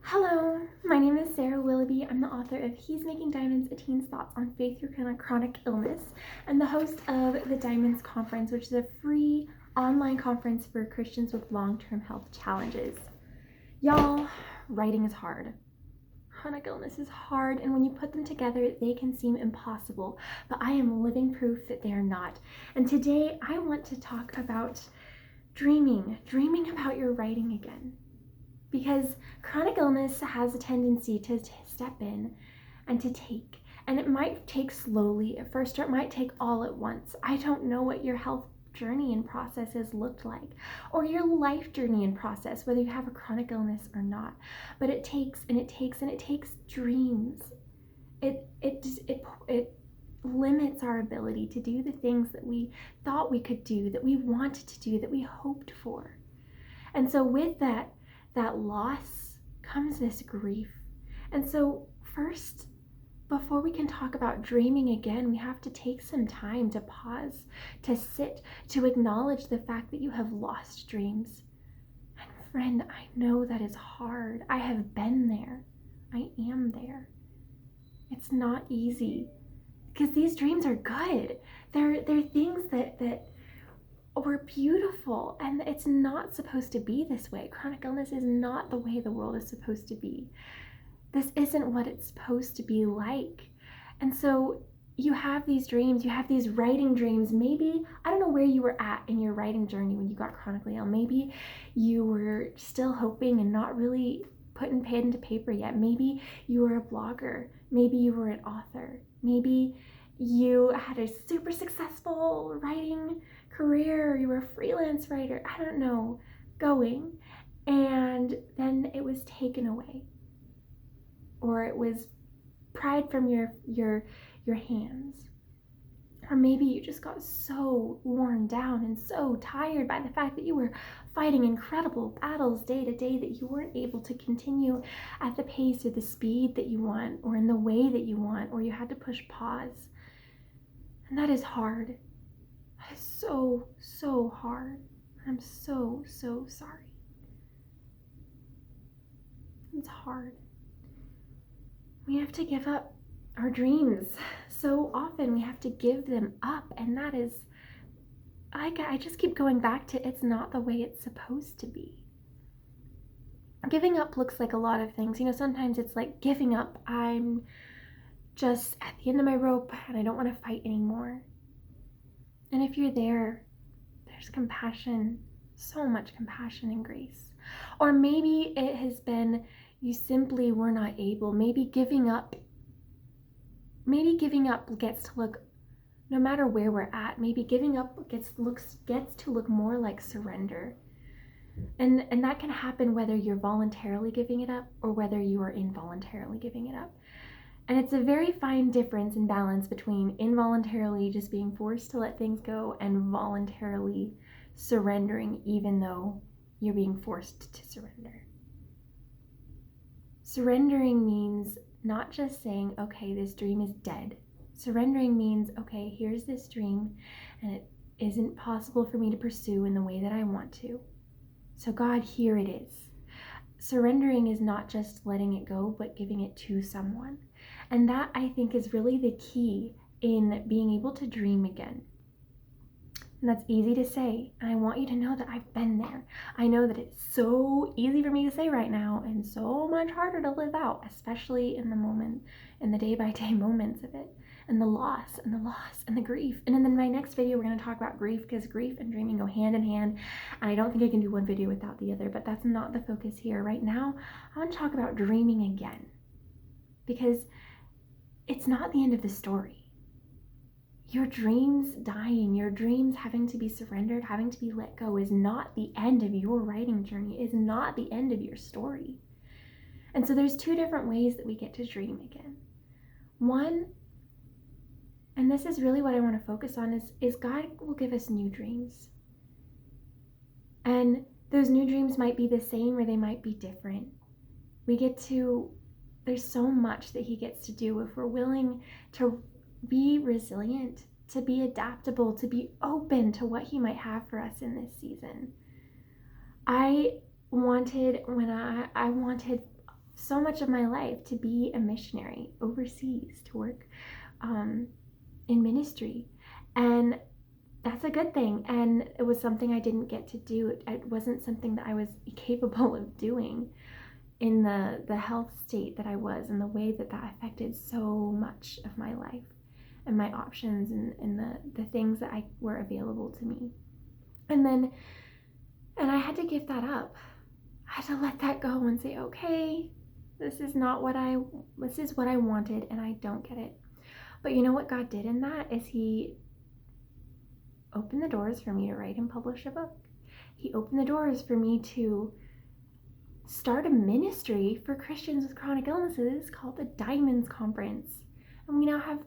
Hello, my name is Sarah Willoughby. I'm the author of He's Making Diamonds, a Teen's Thoughts on Faith Through Chronic Illness, and the host of the Diamonds Conference, which is a free online conference for Christians with long-term health challenges. Y'all, writing is hard. Chronic illness is hard, and when you put them together, they can seem impossible, but I am living proof that they are not. And today, I want to talk about dreaming about your writing again. Because chronic illness has a tendency to step in and to take. And it might take slowly at first, or it might take all at once. I don't know what your health journey and process has looked like, or your life journey and process, whether you have a chronic illness or not. But it takes dreams. It limits our ability to do the things that we thought we could do, that we wanted to do, that we hoped for. And so with that loss comes this grief. And so first, before we can talk about dreaming again, we have to take some time to pause, to sit, to acknowledge the fact that you have lost dreams. And friend, I know that is hard. I have been there. I am there. It's not easy because these dreams are good. They're things that were beautiful, and it's not supposed to be this way. Chronic illness is not the way the world is supposed to be. This isn't what it's supposed to be like. And so you have these dreams, you have these writing dreams. Maybe, I don't know where you were at in your writing journey when you got chronically ill. Maybe you were still hoping and not really putting pen to paper yet. Maybe you were a blogger. Maybe you were an author. Maybe you had a super successful writing career, you were a freelance writer, I don't know, going, and then it was taken away, or it was pried from your hands. Or maybe you just got so worn down and so tired by the fact that you were fighting incredible battles day to day that you weren't able to continue at the pace or the speed that you want, or in the way that you want, or you had to push pause. And that is hard. That is so hard. I'm so sorry. It's hard. We have to give up our dreams. So often we have to give them up, and that is, I just keep going back to, it's not the way it's supposed to be. Giving up looks like a lot of things. Sometimes it's like giving up. I'm just at the end of my rope and I don't want to fight anymore. And if you're there, there's compassion, so much compassion and grace. Or maybe it has been you simply were not able. Maybe giving up gets to look, no matter where we're at, maybe giving up gets to look more like surrender. And that can happen whether you're voluntarily giving it up or whether you are involuntarily giving it up. And it's a very fine difference and balance between involuntarily just being forced to let things go and voluntarily surrendering even though you're being forced to surrender. Surrendering means not just saying, okay, this dream is dead. Surrendering means, okay, here's this dream and it isn't possible for me to pursue in the way that I want to. So God, here it is. Surrendering is not just letting it go, but giving it to someone. And that, I think, is really the key in being able to dream again. And that's easy to say. And I want you to know that I've been there. I know that it's so easy for me to say right now and so much harder to live out, especially in the moment, in the day-by-day moments of it, and the loss and the grief. And then in my next video, we're going to talk about grief, because grief and dreaming go hand in hand. And I don't think I can do one video without the other, but that's not the focus here. Right now, I want to talk about dreaming again, because it's not the end of the story. Your dreams dying, your dreams having to be surrendered, having to be let go is not the end of your writing journey, is not the end of your story. And so there's two different ways that we get to dream again. One, and this is really what I want to focus on, is God will give us new dreams. And those new dreams might be the same or they might be different. There's so much that he gets to do if we're willing to be resilient, to be adaptable, to be open to what he might have for us in this season. I wanted so much of my life to be a missionary overseas, to work in ministry. And that's a good thing. And it was something I didn't get to do. It wasn't something that I was capable of doing in the health state that I was, and the way that that affected so much of my life and my options and the things that were available to me. And I had to give that up. I had to let that go and say, okay, this is what I wanted, and I don't get it. But you know what God did in that is He opened the doors for me to write and publish a book. He opened the doors for me to start a ministry for Christians with chronic illnesses called the Diamonds Conference. And we now have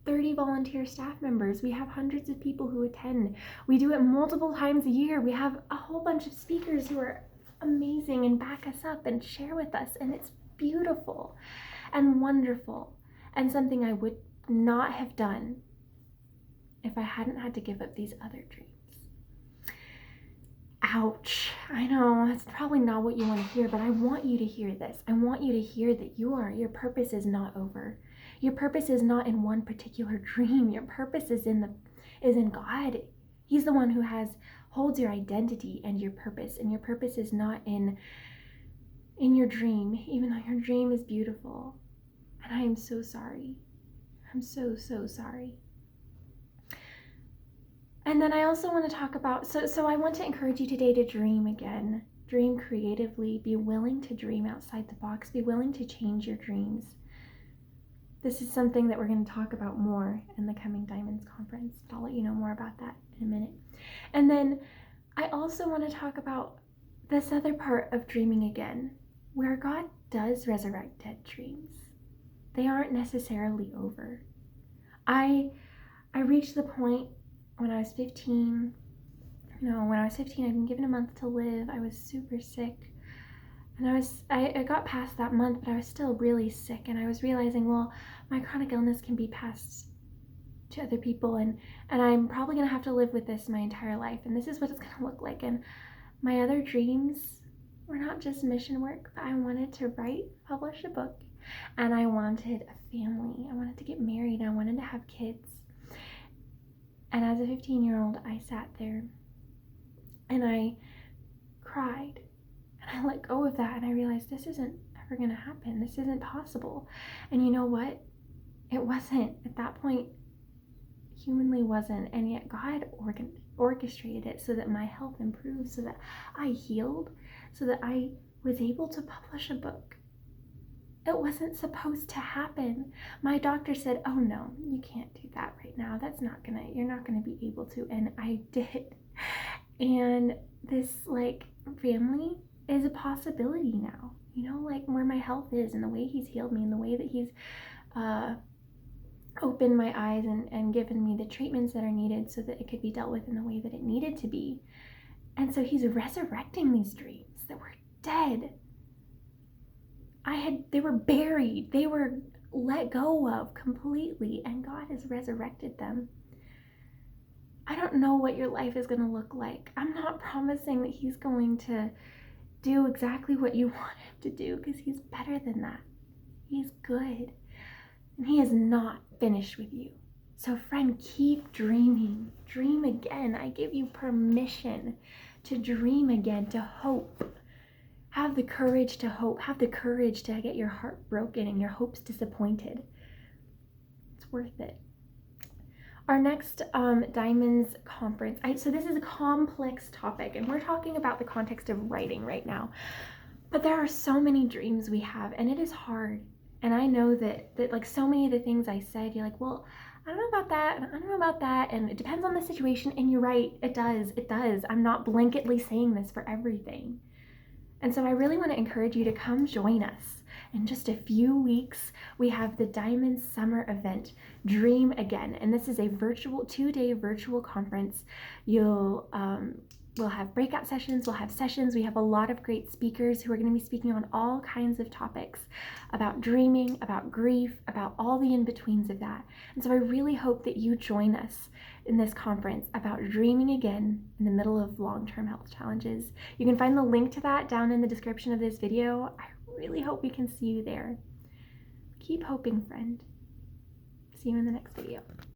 30 volunteer staff members. We have hundreds of people who attend. We do it multiple times a year. We have a whole bunch of speakers who are amazing and back us up and share with us. And it's beautiful and wonderful, and something I would not have done if I hadn't had to give up these other dreams. Ouch. I know, that's probably not what you want to hear, but I want you to hear this. I want you to hear that your purpose is not over. Your purpose is not in one particular dream. Your purpose is in God. He's the one who holds your identity and your purpose. And your purpose is not in your dream, even though your dream is beautiful. And I am so sorry. I'm so, so sorry. And then I also want to talk about, so I want to encourage you today to dream again. Dream creatively. Be willing to dream outside the box. Be willing to change your dreams. This is something that we're going to talk about more in the coming Diamonds Conference, but I'll let you know more about that in a minute. And then I also want to talk about this other part of dreaming again, where God does resurrect dead dreams. They aren't necessarily over. I reached the point when I was 15. When I was 15, I'd been given a month to live. I was super sick. And I got past that month, but I was still really sick. And I was realizing, well, my chronic illness can be passed to other people. And I'm probably going to have to live with this my entire life. And this is what it's going to look like. And my other dreams were not just mission work, but I wanted to write, publish a book. And I wanted a family. I wanted to get married. I wanted to have kids. And as a 15-year-old, I sat there and I cried. And I let go of that, and I realized this isn't ever going to happen. This isn't possible. And you know what? It wasn't. At that point, humanly wasn't. And yet God orchestrated it so that my health improved, so that I healed, so that I was able to publish a book. It wasn't supposed to happen. My doctor said, oh no, you can't do that right now. You're not gonna be able to. And I did. And this family is a possibility now, where my health is, and the way He's healed me, and the way that He's opened my eyes and given me the treatments that are needed so that it could be dealt with in the way that it needed to be. And so He's resurrecting these dreams that were dead. They were buried, they were let go of completely, and God has resurrected them. I don't know what your life is going to look like. I'm not promising that He's going to do exactly what you want Him to do, because He's better than that. He's good, and He is not finished with you. So friend, keep dreaming. Dream again. I give you permission to dream again, to hope. Have the courage to hope. Have the courage to get your heart broken and your hopes disappointed. It's worth it. Our next Diamonds Conference. So this is a complex topic, and we're talking about the context of writing right now. But there are so many dreams we have, and it is hard. And I know that so many of the things I said, you're like, well, I don't know about that, and I don't know about that, and it depends on the situation. And you're right, it does. I'm not blanketly saying this for everything. And so I really want to encourage you to come join us. In just a few weeks, we have the Diamonds Summer Event, Dream Again. And this is a 2-day virtual conference. We'll have breakout sessions, we'll have sessions. We have a lot of great speakers who are going to be speaking on all kinds of topics about dreaming, about grief, about all the in-betweens of that. And so I really hope that you join us in this conference about dreaming again in the middle of long-term health challenges. You can find the link to that down in the description of this video. I really hope we can see you there. Keep hoping, friend. See you in the next video.